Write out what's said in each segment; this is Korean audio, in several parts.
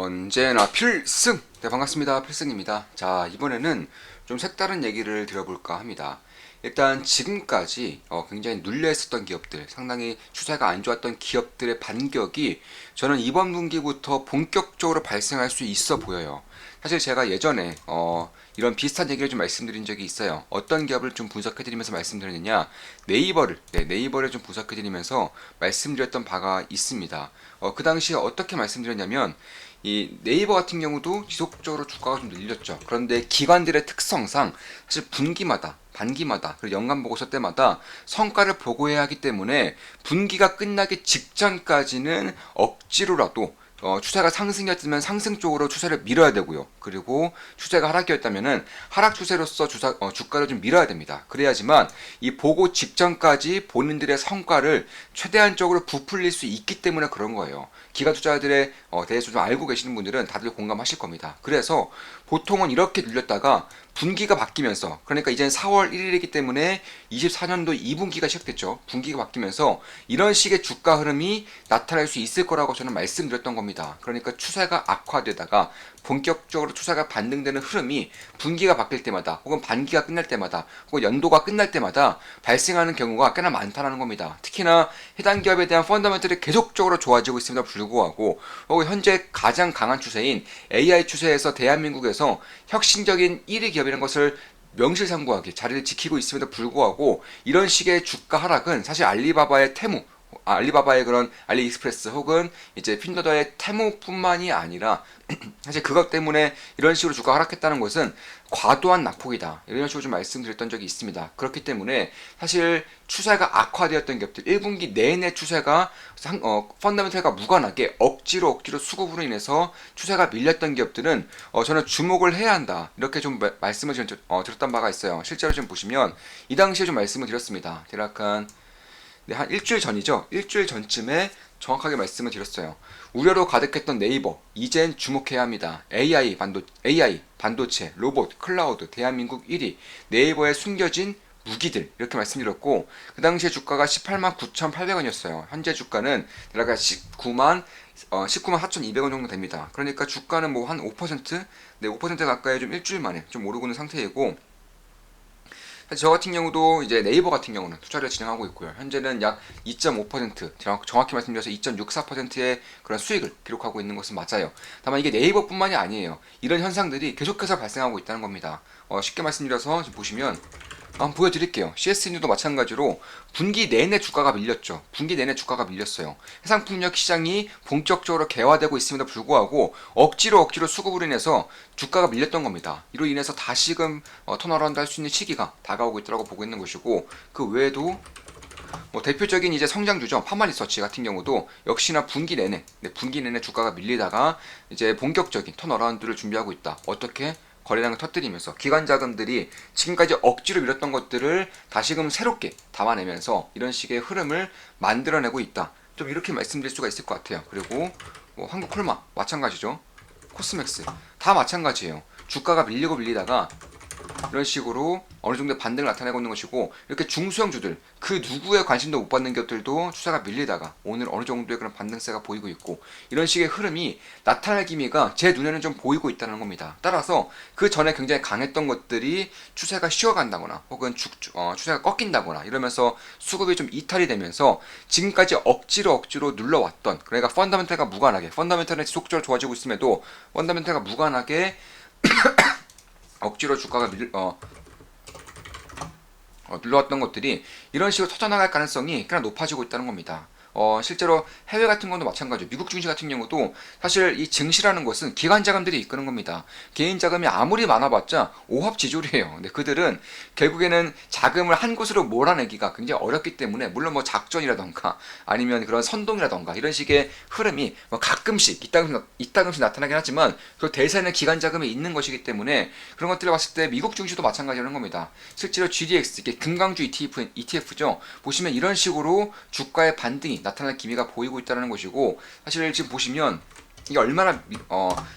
언제나 필승! 네, 반갑습니다. 필승입니다. 자, 이번에는 좀 색다른 얘기를 드려볼까 합니다. 일단 지금까지 굉장히 눌려있었던 기업들, 상당히 추세가 안 좋았던 기업들의 반격이 저는 이번 분기부터 본격적으로 발생할 수 있어 보여요. 사실 제가 예전에 이런 비슷한 얘기를 좀 말씀드린 적이 있어요. 어떤 기업을 좀 분석해드리면서 말씀드렸느냐, 네이버를 좀 분석해드리면서 말씀드렸던 바가 있습니다. 그 당시에 어떻게 말씀드렸냐면, 이 네이버 같은 경우도 지속적으로 주가가 좀 늘렸죠. 그런데 기관들의 특성상 사실 분기마다 반기마다 그리고 연간 보고서 때마다 성과를 보고해야 하기 때문에 분기가 끝나기 직전까지는 억지로라도 추세가 상승이었으면 상승 쪽으로 추세를 밀어야 되고요. 그리고 추세가 하락이었다면은 하락 추세로서 주가를 좀 밀어야 됩니다. 그래야지만 이 보고 직전까지 본인들의 성과를 최대한적으로 부풀릴 수 있기 때문에 그런 거예요. 기관 투자자들에 대해서 좀 알고 계시는 분들은 다들 공감하실 겁니다. 그래서 보통은 이렇게 눌렸다가 분기가 바뀌면서, 그러니까 이제는 4월 1일이기 때문에 24년도 2분기가 시작됐죠. 분기가 바뀌면서 이런 식의 주가 흐름이 나타날 수 있을 거라고 저는 말씀드렸던 겁니다. 그러니까 추세가 악화되다가 본격적으로 추세가 반등되는 흐름이 분기가 바뀔 때마다 혹은 반기가 끝날 때마다 혹은 연도가 끝날 때마다 발생하는 경우가 꽤나 많다는 겁니다. 특히나 해당 기업에 대한 펀더멘털이 계속적으로 좋아지고 있음에도 불구하고 혹은 현재 가장 강한 추세인 AI 추세에서 대한민국에서 혁신적인 1위 기업이라는 것을 명실상부하게 자리를 지키고 있음에도 불구하고 이런 식의 주가 하락은 사실 알리바바의 그런 알리익스프레스 혹은 이제 핀더더의 테무뿐만이 아니라 사실 그것 때문에 이런 식으로 주가가 하락했다는 것은 과도한 낙폭이다, 이런 식으로 좀 말씀드렸던 적이 있습니다. 그렇기 때문에 사실 추세가 악화되었던 기업들, 1분기 내내 추세가 펀더멘털과 무관하게 억지로 수급으로 인해서 추세가 밀렸던 기업들은 저는 주목을 해야 한다, 이렇게 좀 말씀을 드렸던 바가 있어요. 실제로 좀 보시면 이 당시에 좀 말씀을 드렸습니다. 대략 한 일주일 전이죠. 일주일 전쯤에 정확하게 말씀을 드렸어요. 우려로 가득했던 네이버, 이젠 주목해야 합니다. AI, 반도체, 로봇, 클라우드, 대한민국 1위, 네이버에 숨겨진 무기들, 이렇게 말씀드렸고, 그 당시에 주가가 18만 9,800원이었어요. 현재 주가는 대략 19만 4,200원 정도 됩니다. 그러니까 주가는 뭐 한 5%, 네, 5% 가까이 좀 일주일 만에 좀 오르고 있는 상태이고, 저 같은 경우도 이제 네이버 같은 경우는 투자를 진행하고 있고요. 현재는 약 2.5%, 정확히 말씀드려서 2.64%의 그런 수익을 기록하고 있는 것은 맞아요. 다만 이게 네이버뿐만이 아니에요. 이런 현상들이 계속해서 발생하고 있다는 겁니다. 쉽게 말씀드려서 지금 보시면 한번 보여드릴게요. CSNU도 마찬가지로 분기 내내 주가가 밀렸죠. 분기 내내 주가가 밀렸어요. 해상풍력 시장이 본격적으로 개화되고 있음에도 불구하고 억지로 수급으로 인해서 주가가 밀렸던 겁니다. 이로 인해서 다시금 턴어라운드 할 수 있는 시기가 다가오고 있다고 보고 있는 것이고, 그 외에도 뭐 대표적인 이제 성장주죠. 파마리서치 같은 경우도 역시나 분기 내내 주가가 밀리다가 이제 본격적인 턴어라운드를 준비하고 있다. 어떻게? 거래량을 터뜨리면서 기관 자금들이 지금까지 억지로 밀었던 것들을 다시금 새롭게 담아내면서 이런 식의 흐름을 만들어내고 있다. 좀 이렇게 말씀드릴 수가 있을 것 같아요. 그리고 뭐 한국콜마 마찬가지죠. 코스맥스 다 마찬가지예요. 주가가 밀리다가 이런 식으로 어느 정도 반등을 나타내고 있는 것이고, 이렇게 중소형주들 그 누구의 관심도 못 받는 것들도 추세가 밀리다가 오늘 어느 정도의 그런 반등세가 보이고 있고, 이런 식의 흐름이 나타날 기미가 제 눈에는 좀 보이고 있다는 겁니다. 따라서 그 전에 굉장히 강했던 것들이 추세가 쉬어간다거나 혹은 추세가 꺾인다거나 이러면서 수급이 좀 이탈이 되면서 지금까지 억지로 눌러왔던, 그러니까 펀더멘털은 지속적으로 좋아지고 있음에도 펀더멘털가 무관하게 억지로 주가가 눌러왔던 것들이 이런 식으로 터져나갈 가능성이 꽤나 높아지고 있다는 겁니다. 실제로 해외 같은 것도 마찬가지죠. 미국 증시 같은 경우도 사실 이 증시라는 것은 기관 자금들이 이끄는 겁니다. 개인 자금이 아무리 많아봤자 오합지졸이에요. 근데 그들은 결국에는 자금을 한 곳으로 몰아내기가 굉장히 어렵기 때문에, 물론 뭐 작전이라던가 아니면 그런 선동이라던가 이런 식의 흐름이 뭐 가끔씩 이따금씩 나타나긴 하지만 그 대세는 기관 자금이 있는 것이기 때문에 그런 것들을 봤을 때 미국 증시도 마찬가지라는 겁니다. 실제로 GDX, 이게 금강주 ETF죠. 보시면 이런 식으로 주가의 반등이 나타날 기미가 보이고 있다는 것이고, 사실 지금 보시면 이게 얼마나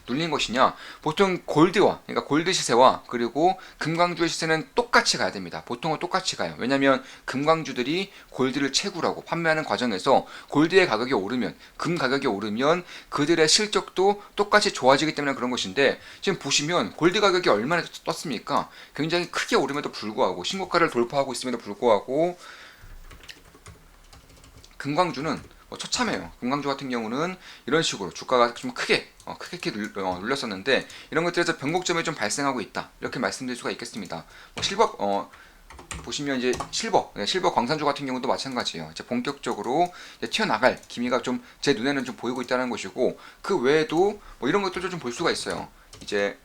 눌린 것이냐. 보통 골드와, 그러니까 골드 시세와 그리고 금광주의 시세는 똑같이 가야 됩니다. 보통은 똑같이 가요. 왜냐하면 금광주들이 골드를 채굴하고 판매하는 과정에서 골드의 가격이 오르면, 금 가격이 오르면 그들의 실적도 똑같이 좋아지기 때문에 그런 것인데, 지금 보시면 골드 가격이 얼마나 떴습니까? 굉장히 크게 오름에도 불구하고, 신고가를 돌파하고 있음에도 불구하고 금광주는 처참해요. 금강주 같은 경우는 이런 식으로 주가가 좀 크게 눌렸었는데, 이런 것들에서 변곡점이 좀 발생하고 있다, 이렇게 말씀드릴 수가 있겠습니다. 실버 보시면 이제 실버 광산주 같은 경우도 마찬가지예요. 이제 본격적으로 이제 튀어나갈 기미가 좀 제 눈에는 좀 보이고 있다는 것이고, 그 외에도 이런 것들도 좀 볼 수가 있어요. 이제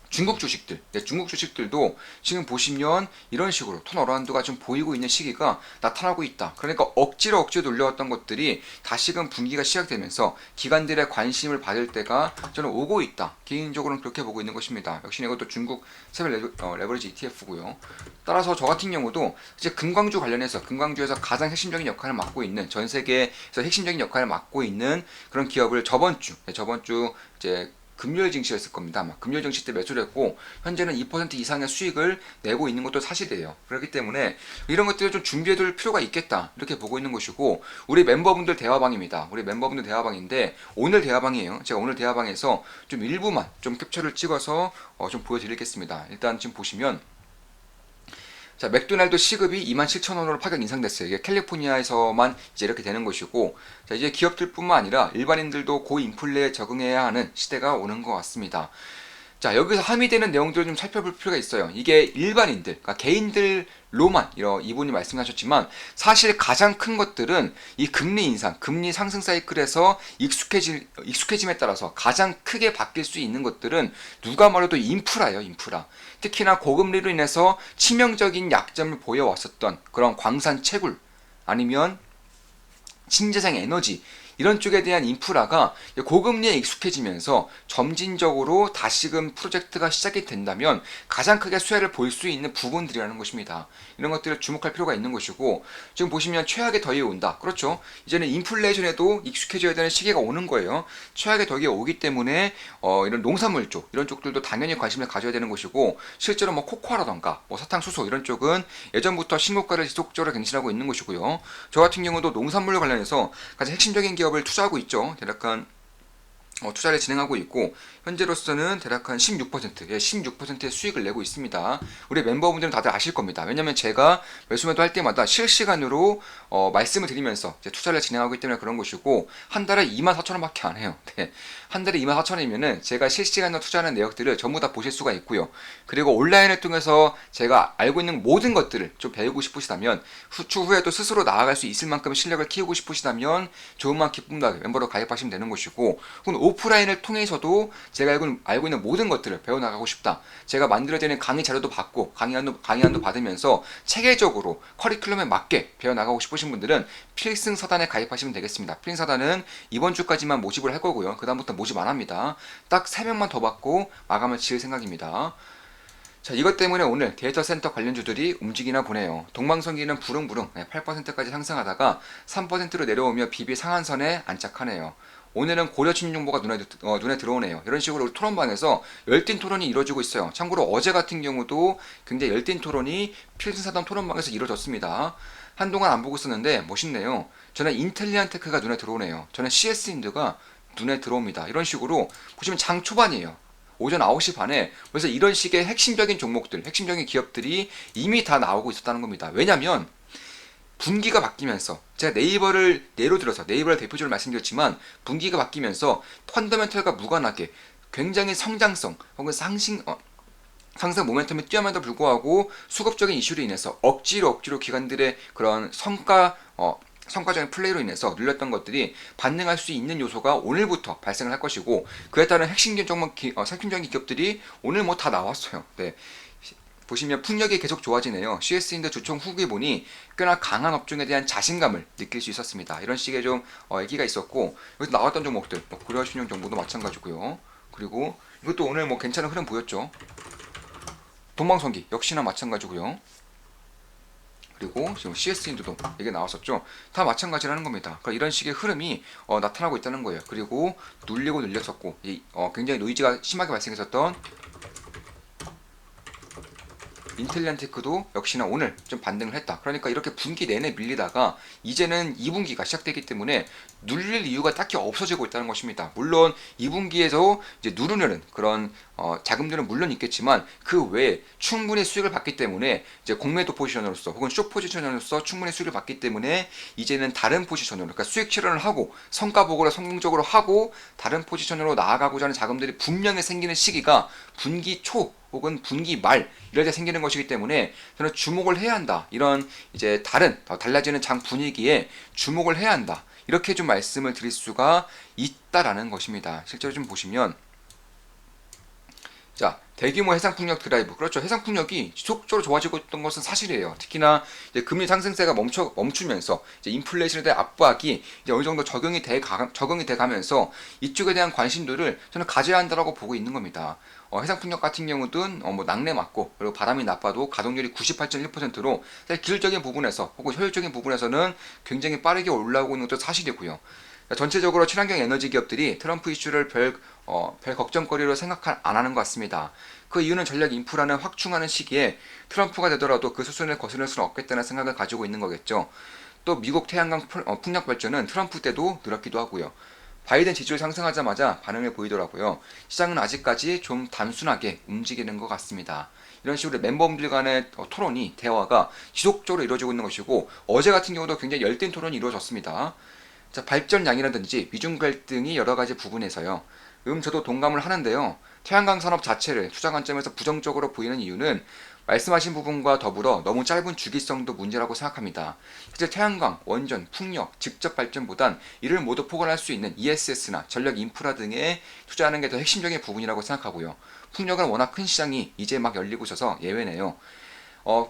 중국 주식들도 지금 보시면 이런 식으로 턴어라운드가 좀 보이고 있는 시기가 나타나고 있다. 그러니까 억지로 눌려왔던 것들이 다시금 분기가 시작되면서 기관들의 관심을 받을 때가 저는 오고 있다. 개인적으로는 그렇게 보고 있는 것입니다. 역시 이것도 중국 세별 레버리지 ETF고요. 따라서 저 같은 경우도 이제 금광주에서 가장 핵심적인 역할을 맡고 있는, 전 세계에서 핵심적인 역할을 맡고 있는 그런 기업을 저번 주 이제 금요일 증시였을 겁니다. 아마 금요일 증시 때 매수를 했고, 현재는 2% 이상의 수익을 내고 있는 것도 사실이에요. 그렇기 때문에 이런 것들을 좀 준비해둘 필요가 있겠다, 이렇게 보고 있는 것이고, 우리 멤버분들 대화방입니다. 우리 멤버분들 대화방인데, 오늘 대화방이에요. 제가 오늘 대화방에서 좀 일부만 좀 캡처를 찍어서 좀 보여드리겠습니다. 일단 지금 보시면, 자, 맥도날드 시급이 27,000원으로 파격 인상됐어요. 이게 캘리포니아에서만 이제 이렇게 되는 것이고, 자, 이제 기업들뿐만 아니라 일반인들도 고인플레에 적응해야 하는 시대가 오는 것 같습니다. 자, 여기서 함의되는 내용들을 좀 살펴볼 필요가 있어요. 이게 일반인들, 그러니까 개인들로만 이분이 말씀하셨지만, 사실 가장 큰 것들은 이 금리 인상, 금리 상승 사이클에서 익숙해짐에 따라서 가장 크게 바뀔 수 있는 것들은 누가 말해도 인프라예요, 인프라. 특히나 고금리로 인해서 치명적인 약점을 보여왔었던 그런 광산 채굴, 아니면 신재생 에너지, 이런 쪽에 대한 인프라가 고금리에 익숙해지면서 점진적으로 다시금 프로젝트가 시작이 된다면 가장 크게 수혜를 볼 수 있는 부분들이라는 것입니다. 이런 것들을 주목할 필요가 있는 것이고, 지금 보시면 최악의 더위에 온다. 그렇죠. 이제는 인플레이션에도 익숙해져야 되는 시기가 오는 거예요. 최악의 더위에 오기 때문에 이런 농산물 쪽, 이런 쪽들도 당연히 관심을 가져야 되는 것이고, 실제로 코코아라던가 사탕수수 이런 쪽은 예전부터 신고가를 지속적으로 갱신하고 있는 것이고요. 저 같은 경우도 농산물 관련해서 가장 핵심적인 기업을 투자하고 있죠. 대략 한 투자를 진행하고 있고, 현재로서는 대략 한 16%의 수익을 내고 있습니다. 우리 멤버분들은 다들 아실 겁니다. 왜냐면 제가 매수매도 할 때마다 실시간으로 말씀을 드리면서 이제 투자를 진행하기 때문에 그런 것이고, 한 달에 24,000원밖에 안 해요. 네. 한 달에 24,000원이면은 제가 실시간으로 투자하는 내역들을 전부 다 보실 수가 있고요. 그리고 온라인을 통해서 제가 알고 있는 모든 것들을 좀 배우고 싶으시다면, 추후에도 스스로 나아갈 수 있을 만큼의 실력을 키우고 싶으시다면 좋은 기쁨다 멤버로 가입하시면 되는 것이고, 혹은 오프라인을 통해서도 제가 알고 있는 모든 것들을 배워나가고 싶다, 제가 만들어지는 강의 자료도 받고 강의안도 받으면서 체계적으로 커리큘럼에 맞게 배워나가고 싶으신 분들은 필승사단에 가입하시면 되겠습니다. 필승사단은 이번 주까지만 모집을 할 거고요. 그 다음부터 모집 안 합니다. 딱 3명만 더 받고 마감을 지을 생각입니다. 자, 이것 때문에 오늘 데이터 센터 관련주들이 움직이나 보네요. 동방성기는 부릉부릉 8%까지 상승하다가 3%로 내려오며 비비 상한선에 안착하네요. 오늘은 고려친 정보가 눈에 들어오네요. 이런 식으로 토론방에서 열띤 토론이 이루어지고 있어요. 참고로 어제 같은 경우도 굉장히 열띤 토론이 필승사단 토론방에서 이루어졌습니다. 한동안 안 보고 있었는데 멋있네요. 저는 인텔리안테크가 눈에 들어오네요. 저는 CS인드가 눈에 들어옵니다. 이런 식으로 보시면 장 초반이에요. 오전 9시 반에 그래서 이런 식의 핵심적인 종목들, 핵심적인 기업들이 이미 다 나오고 있었다는 겁니다. 왜냐면 분기가 바뀌면서, 제가 네이버를 예로 들어서 네이버를 대표적으로 말씀드렸지만, 분기가 바뀌면서 펀더멘털과 무관하게 굉장히 성장성 혹은 상승 모멘텀이 뛰어남에도 불구하고 수급적인 이슈로 인해서 억지로 기관들의 그런 성과적인 플레이로 인해서 눌렸던 것들이 반등할 수 있는 요소가 오늘부터 발생을 할 것이고, 그에 따른 핵심적인 기업들이 오늘 다 나왔어요. 네. 보시면 풍력이 계속 좋아지네요. CS인드 주총 후기 보니 꽤나 강한 업종에 대한 자신감을 느낄 수 있었습니다. 이런 식의 좀 얘기가 있었고, 여기서 나왔던 종목들 고려신용 정보도 마찬가지고요. 그리고 이것도 오늘 괜찮은 흐름 보였죠. 동방성기 역시나 마찬가지고요. 그리고 지금 CS인도 이게 나왔었죠. 다 마찬가지라는 겁니다. 그러니까 이런 식의 흐름이 나타나고 있다는 거예요. 그리고 눌리고 눌렸었고 굉장히 노이즈가 심하게 발생했었던 인텔리안테크도 역시나 오늘 좀 반등을 했다. 그러니까 이렇게 분기 내내 밀리다가 이제는 2분기가 시작되기 때문에 눌릴 이유가 딱히 없어지고 있다는 것입니다. 물론 2분기에서 이제 누르는 그런 자금들은 물론 있겠지만 그 외에 충분히 수익을 받기 때문에 이제 공매도 포지션으로서 혹은 숏 포지션으로서 충분히 수익을 받기 때문에 이제는 다른 포지션으로 그러니까 수익 실현을 하고 성과 보고를 성공적으로 하고 다른 포지션으로 나아가고자 하는 자금들이 분명히 생기는 시기가 분기 초 혹은 분기 말 이럴 때 생기는 것이기 때문에 저는 주목을 해야 한다. 이런 이제 다른 달라지는 장 분위기에 주목을 해야 한다. 이렇게 좀 말씀을 드릴 수가 있다라는 것입니다. 실제로 좀 보시면 자, 대규모 해상풍력 드라이브. 그렇죠. 해상풍력이 지속적으로 좋아지고 있던 것은 사실이에요. 특히나 이제 금리 상승세가 멈추면서 이제 인플레이션에 대한 압박이 이제 어느 정도 적용이 돼 가면서 이쪽에 대한 관심도를 저는 가져야 한다라고 보고 있는 겁니다. 해상풍력 같은 경우든 뭐 낙뢰 맞고 그리고 바람이 나빠도 가동률이 98.1%로 기술적인 부분에서 혹은 효율적인 부분에서는 굉장히 빠르게 올라오고 있는 것도 사실이고요. 전체적으로 친환경 에너지 기업들이 트럼프 이슈를 별 걱정거리로 생각 안 하는 것 같습니다. 그 이유는 전략 인프라는 확충하는 시기에 트럼프가 되더라도 그 수순을 거스를 수는 없겠다는 생각을 가지고 있는 거겠죠. 또 미국 태양광 풍력 발전은 트럼프 때도 늘었기도 하고요. 바이든 지지율 상승하자마자 반응을 보이더라고요. 시장은 아직까지 좀 단순하게 움직이는 것 같습니다. 이런 식으로 멤버분들 간의 토론이 대화가 지속적으로 이루어지고 있는 것이고 어제 같은 경우도 굉장히 열띤 토론이 이루어졌습니다. 자, 발전량이라든지 미중 갈등이 여러 가지 부분에서요. 저도 동감을 하는데요. 태양광 산업 자체를 투자 관점에서 부정적으로 보이는 이유는 말씀하신 부분과 더불어 너무 짧은 주기성도 문제라고 생각합니다. 실제 태양광, 원전, 풍력, 직접 발전보단 이를 모두 포괄할 수 있는 ESS나 전력 인프라 등에 투자하는 게 더 핵심적인 부분이라고 생각하고요. 풍력은 워낙 큰 시장이 이제 막 열리고 있어서 예외네요.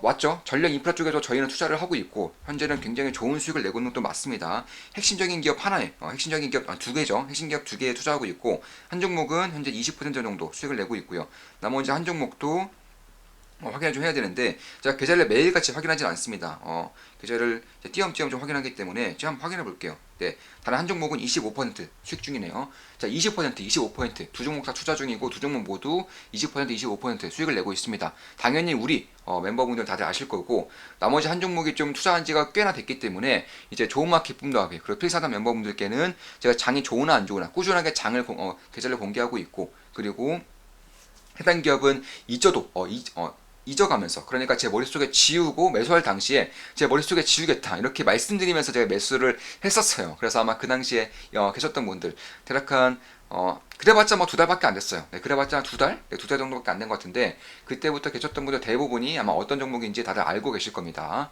맞죠. 전력 인프라 쪽에도 저희는 투자를 하고 있고 현재는 굉장히 좋은 수익을 내고 있는 것도 맞습니다. 핵심적인 기업 하나에 핵심적인 기업 두 개죠. 핵심 기업 두 개에 투자하고 있고 한 종목은 현재 20% 정도 수익을 내고 있고요. 나머지 한 종목도 확인을 좀 해야 되는데 제가 계좌를 매일같이 확인하지는 않습니다. 계좌를 띄엄띄엄 좀 확인하기 때문에 제가 한번 확인해 볼게요. 네, 다른 한 종목은 25% 수익 중이네요. 자, 20%, 25%두 종목 다 투자 중이고 두 종목 모두 20%, 25% 수익을 내고 있습니다. 당연히 우리 멤버분들 다들 아실 거고 나머지 한 종목이 좀 투자한 지가 꽤나 됐기 때문에 이제 좋은 맛 기쁨 더하게 그리고 필사단 멤버분들께는 제가 장이 좋으나 안 좋으나 꾸준하게 계좌를 공개하고 있고 그리고 해당 기업은 잊어가면서 그러니까 제 머릿속에 지우고 매수할 당시에 제 머릿속에 지우겠다 이렇게 말씀드리면서 제가 매수를 했었어요. 그래서 아마 그 당시에 계셨던 분들 대략 한 그래봤자 뭐 2달밖에 안 됐어요. 네, 그래봤자 2달? 네, 2달 정도밖에 안 된 것 같은데 그때부터 계셨던 분들 대부분이 아마 어떤 종목인지 다들 알고 계실 겁니다.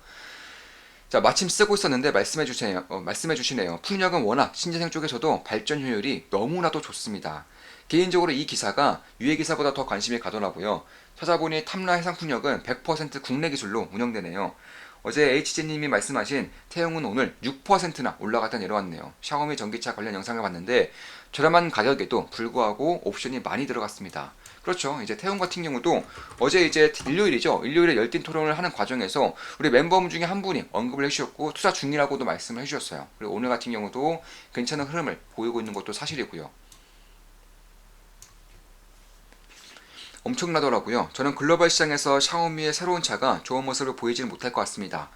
자, 마침 쓰고 있었는데 말씀해 주시네요. 풍력은 워낙 신재생 쪽에서도 발전 효율이 너무나도 좋습니다. 개인적으로 이 기사가 유해 기사보다 더 관심이 가더라고요. 찾아보니 탐라 해상풍력은 100% 국내 기술로 운영되네요. 어제 HJ님이 말씀하신 태용은 오늘 6%나 올라갔다 내려왔네요. 샤오미 전기차 관련 영상을 봤는데 저렴한 가격에도 불구하고 옵션이 많이 들어갔습니다. 그렇죠. 이제 태용 같은 경우도 어제 이제 일요일이죠. 일요일에 열띤 토론을 하는 과정에서 우리 멤버분 중에 한 분이 언급을 해주셨고 투자 중이라고도 말씀을 해주셨어요. 그리고 오늘 같은 경우도 괜찮은 흐름을 보이고 있는 것도 사실이고요. 엄청나더라고요. 저는 글로벌 시장에서 샤오미의 새로운 차가 좋은 모습을 보이지는 못할 것 같습니다.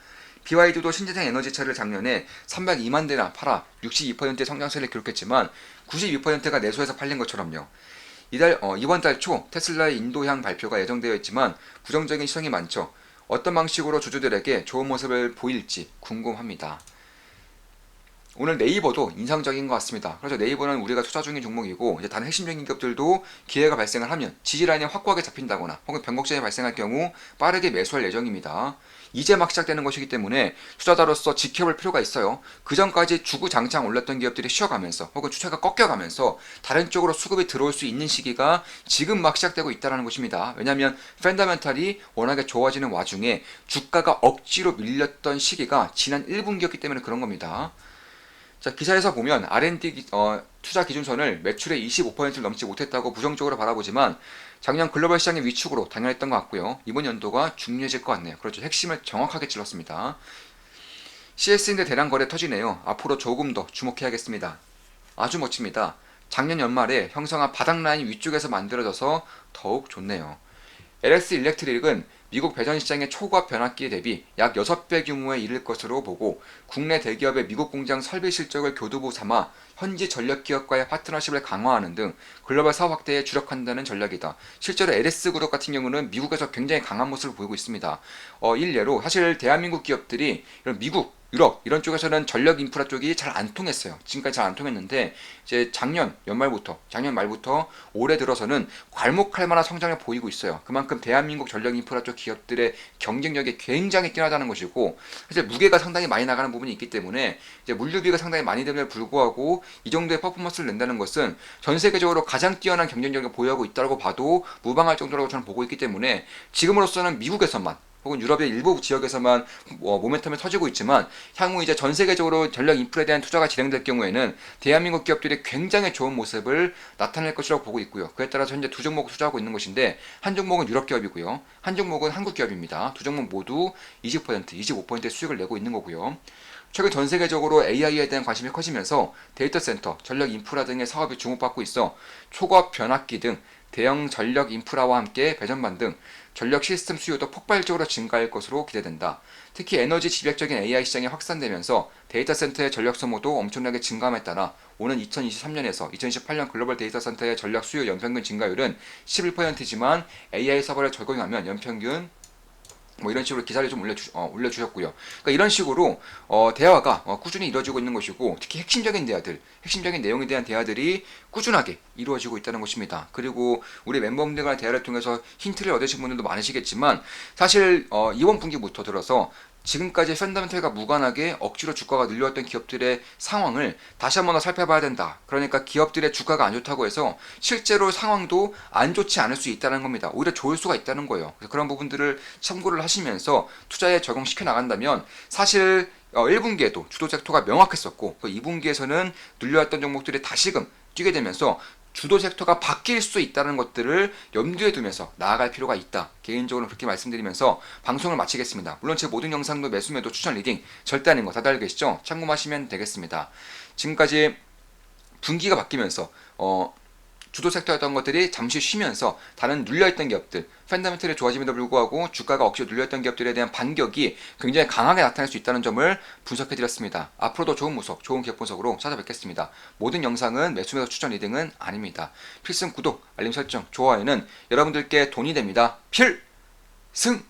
BYD도 신재생 에너지차를 작년에 302만 대나 팔아 62%의 성장세를 기록했지만 92%가 내수해서 팔린 것처럼요. 이번 달 초 테슬라의 인도향 발표가 예정되어 있지만 부정적인 시선이 많죠. 어떤 방식으로 주주들에게 좋은 모습을 보일지 궁금합니다. 오늘 네이버도 인상적인 것 같습니다. 그래서 네이버는 우리가 투자 중인 종목이고 이제 다른 핵심적인 기업들도 기회가 발생을 하면 지지라인이 확고하게 잡힌다거나 혹은 변곡점이 발생할 경우 빠르게 매수할 예정입니다. 이제 막 시작되는 것이기 때문에 투자자로서 지켜볼 필요가 있어요. 그 전까지 주구장창 올랐던 기업들이 쉬어가면서 혹은 주차가 꺾여가면서 다른 쪽으로 수급이 들어올 수 있는 시기가 지금 막 시작되고 있다는 것입니다. 왜냐하면 펀더멘탈이 워낙에 좋아지는 와중에 주가가 억지로 밀렸던 시기가 지난 1분기였기 때문에 그런 겁니다. 자, 기사에서 보면 R&D 투자 기준선을 매출의 25%를 넘지 못했다고 부정적으로 바라보지만 작년 글로벌 시장의 위축으로 당연했던 것 같고요. 이번 연도가 중요해질 것 같네요. 그렇죠. 핵심을 정확하게 찔렀습니다. CS인데 대량 거래 터지네요. 앞으로 조금 더 주목해야겠습니다. 아주 멋집니다. 작년 연말에 형성한 바닥 라인 위쪽에서 만들어져서 더욱 좋네요. LS 일렉트릭은 미국 배전 시장의 초과 변압기 대비 약 6배 규모에 이를 것으로 보고 국내 대기업의 미국 공장 설비 실적을 교두보 삼아 현지 전력 기업과의 파트너십을 강화하는 등 글로벌 사업 확대에 주력한다는 전략이다. 실제로 LS 그룹 같은 경우는 미국에서 굉장히 강한 모습을 보이고 있습니다. 일례로 사실 대한민국 기업들이 이런 미국 유럽 이런 쪽에서는 전력 인프라 쪽이 잘 안 통했어요. 지금까지 잘 안 통했는데 이제 작년 말부터 올해 들어서는 괄목할 만한 성장을 보이고 있어요. 그만큼 대한민국 전력 인프라 쪽 기업들의 경쟁력이 굉장히 뛰어나다는 것이고 사실 무게가 상당히 많이 나가는 부분이 있기 때문에 이제 물류비가 상당히 많이 됨에도 불구하고 이 정도의 퍼포먼스를 낸다는 것은 전 세계적으로 가장 뛰어난 경쟁력을 보유하고 있다고 봐도 무방할 정도라고 저는 보고 있기 때문에 지금으로서는 미국에서만 혹은 유럽의 일부 지역에서만 모멘텀이 터지고 있지만 향후 이제 전 세계적으로 전력 인프라에 대한 투자가 진행될 경우에는 대한민국 기업들이 굉장히 좋은 모습을 나타낼 것이라고 보고 있고요. 그에 따라서 현재 두 종목을 투자하고 있는 것인데 한 종목은 유럽 기업이고요. 한 종목은 한국 기업입니다. 두 종목 모두 20%, 25%의 수익을 내고 있는 거고요. 최근 전 세계적으로 AI에 대한 관심이 커지면서 데이터 센터, 전력 인프라 등의 사업이 주목받고 있어 초과 변압기 등 대형 전력 인프라와 함께 배전반 등 전력 시스템 수요도 폭발적으로 증가할 것으로 기대된다. 특히 에너지 집약적인 AI 시장이 확산되면서 데이터 센터의 전력 소모도 엄청나게 증감에 따라 오는 2023년에서 2028년 글로벌 데이터 센터의 전력 수요 연평균 증가율은 11%지만 AI 서버를 적용하면 연평균 이런 식으로 기사를 좀 올려주셨고요. 그러니까 이런 식으로 대화가 꾸준히 이루어지고 있는 것이고 특히 핵심적인 대화들, 핵심적인 내용에 대한 대화들이 꾸준하게 이루어지고 있다는 것입니다. 그리고 우리 멤버분들과 대화를 통해서 힌트를 얻으신 분들도 많으시겠지만 사실 이번 분기부터 들어서 지금까지 펀더멘털과 무관하게 억지로 주가가 늘려왔던 기업들의 상황을 다시 한번 더 살펴봐야 된다. 그러니까 기업들의 주가가 안 좋다고 해서 실제로 상황도 안 좋지 않을 수 있다는 겁니다. 오히려 좋을 수가 있다는 거예요. 그래서 그런 부분들을 참고를 하시면서 투자에 적용시켜 나간다면 사실 1분기에도 주도 섹터가 명확했었고 2분기에서는 눌려왔던 종목들이 다시금 뛰게 되면서 주도 섹터가 바뀔 수 있다는 것들을 염두에 두면서 나아갈 필요가 있다. 개인적으로 그렇게 말씀드리면서 방송을 마치겠습니다. 물론 제 모든 영상도 매수 매도 추천 리딩 절대 아닌 거 다들 알고 계시죠? 참고하시면 되겠습니다. 지금까지 분기가 바뀌면서 주도 섹터였던 것들이 잠시 쉬면서 다른 눌려있던 기업들, 펀더멘털이 좋아짐에도 불구하고 주가가 억지로 눌려있던 기업들에 대한 반격이 굉장히 강하게 나타날 수 있다는 점을 분석해드렸습니다. 앞으로도 좋은 모습, 좋은 기업 분석으로 찾아뵙겠습니다. 모든 영상은 매수매도 추천 리딩은 아닙니다. 필승 구독, 알림 설정, 좋아요는 여러분들께 돈이 됩니다. 필승!